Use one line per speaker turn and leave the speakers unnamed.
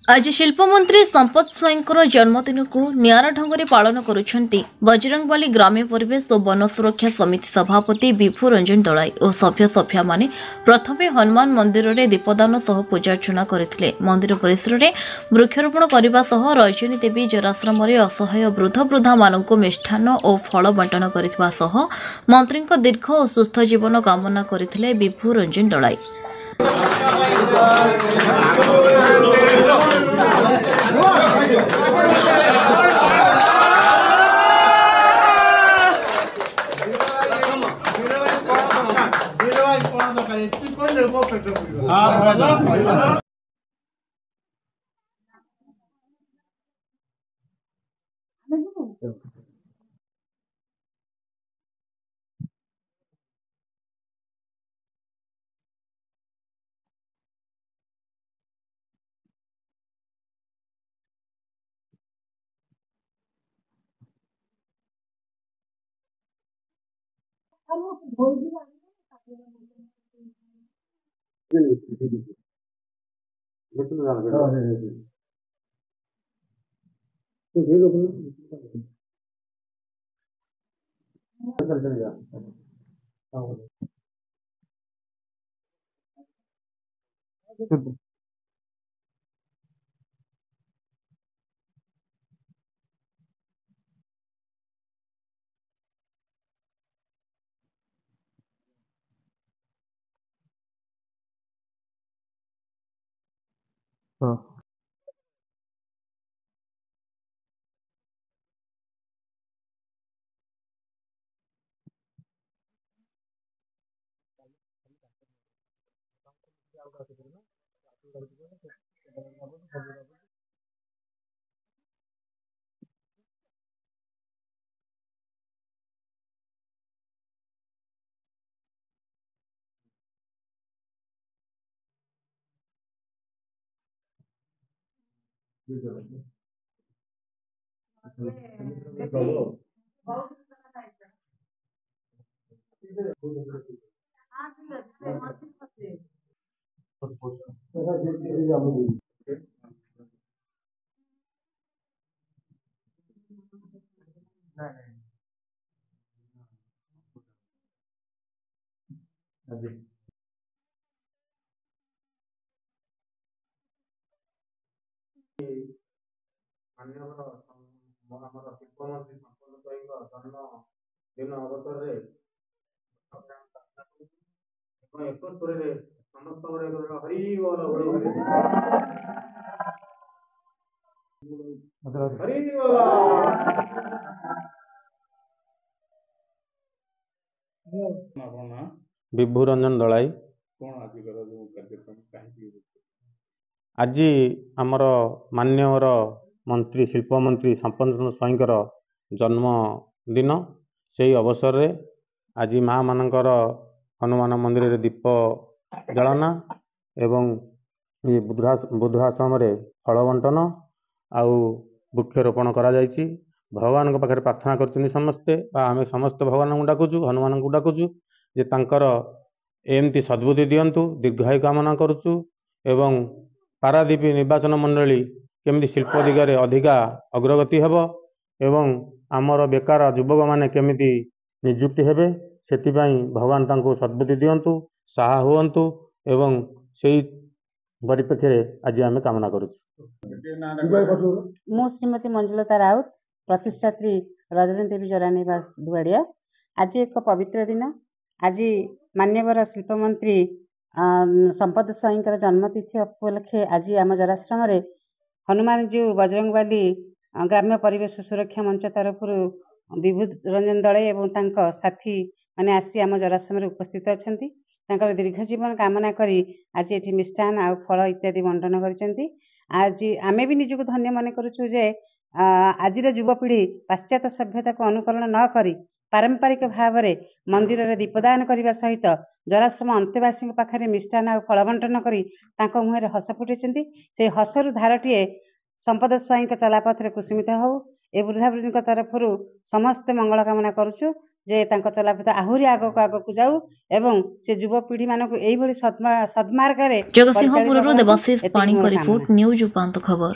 आज शिल्पमंत्री संपत स्वाईंकर जन्मदिन को नियारा ढंग पालन करुछंती बजरंगबाली ग्राम्य परिवेश और वन सुरक्षा समिति सभापति विभु रंजन दलाई और सभ्य सभ्या माने प्रथमे हनुमान मंदिर में दीपदान सह पूजार्चना करथिले। मंदिर परिसर में वृक्षरोपण करने सह रजनी देवी जराश्रम असहाय वृद्ध वृद्धा मानक मिष्ठान और फल बंटन करथिबा सह मंत्री दीर्घ और सुस्थ जीवन कामना करथिले विभु रंजन दलाई।
ଆମର ଶିଳ୍ପମନ୍ତ୍ରୀ ସମ୍ପନ୍ନ ସ୍ୱାଇଁଙ୍କ ଜନ୍ମଦିନ ଅବସରରେ ଏବଂ ଏକ ସୁରରେ ସମସ୍ତଙ୍କର ହରି ବୋଲ ହରି ବୋଲ।
विभु रंजन दलाई। आज आमर मान्यवर मंत्री शिल्पमंत्री संपन्न स्वाईंकर जन्मदिन से अवसर रे आज माँ मानकर हनुमान मंदिर रे दीप जलना एवं बुद्धाश्रम रे फल बंटन आउ वृक्षरोपण करा जायछि। भगवान पाखे प्रार्थना करछन्ति समस्ते आम समस्त भगवान को डाकुचु हनुमान को डाकुचु जे तांकर एमती सद्बुद्धि दियंतु दीर्घायु कामना करुचु एवं पारादीप निर्वाचन मंडली केमती शिल्प दिगरे अधिका अग्रगति हेब एवं आमर बेकार युवक माने केमिति नियुक्ति हेबे सेतिबाई भगवान तांको सद्बुद्धि दियंतु साहा हुअंतु एवं सेई परिप्रेक्षी आज आम कामना करुचु।
मु श्रीमती मंजुलता राउत प्रतिष्ठात्री रजनी देवी जरानिवास दुआड़िया। आज एक पवित्र दिन। आज मान्यवर शिल्पमंत्री संपत स्वाईंकर जन्मतिथि उपलक्षे आज आम जराश्रम हनुमान जी बजरंगबाली ग्राम्य परिवेश सुरक्षा मंच तरफ विभु रंजन दले एवं साथी माने आसी आम जराश्रम उपस्थित अच्छा दीर्घ जीवन कामना करी आज ये मिष्ठान आ फल इत्यादि बंटन करछन्ति। आज आमे भी निजको धन्य मन करुचु जे आज युवपीढ़ी पाश्चात्य सभ्यता को अनुकरण न करी पारंपरिक भाव में मंदिर रे दीपदान करने सहित जराश्रम अंतेवासी पाखे मिष्ठान आ फल बंटन करी मुहर हस फुटाई से हसरु धारटीए संपद स्वाईं चलापथ कुसुमित हो ए वृद्धावृद्धी तरफ समस्त मंगल कामना करुचु ଯେ ତାଙ୍କ ଚଲାପଥ ଆହୁରି ଆଗକୁ ଯାଉ ଏବଂ ସେ ଯୁବପିଢ଼ିମାନଙ୍କୁ ଏଇଭଳି ସଦ୍ମାର୍ଗରେ
ଜଗତସିଂହପୁରରୁ
ପରିଚାଳିତ କରନ୍ତୁ।
ଦେବାଶିଷ
ଏତିକି
ପାଣିଙ୍କ
ମୋର
ରିପୋର୍ଟ,
କାମନା।
ନ୍ୟୁଜ ଉପାନ୍ତ ଖବର।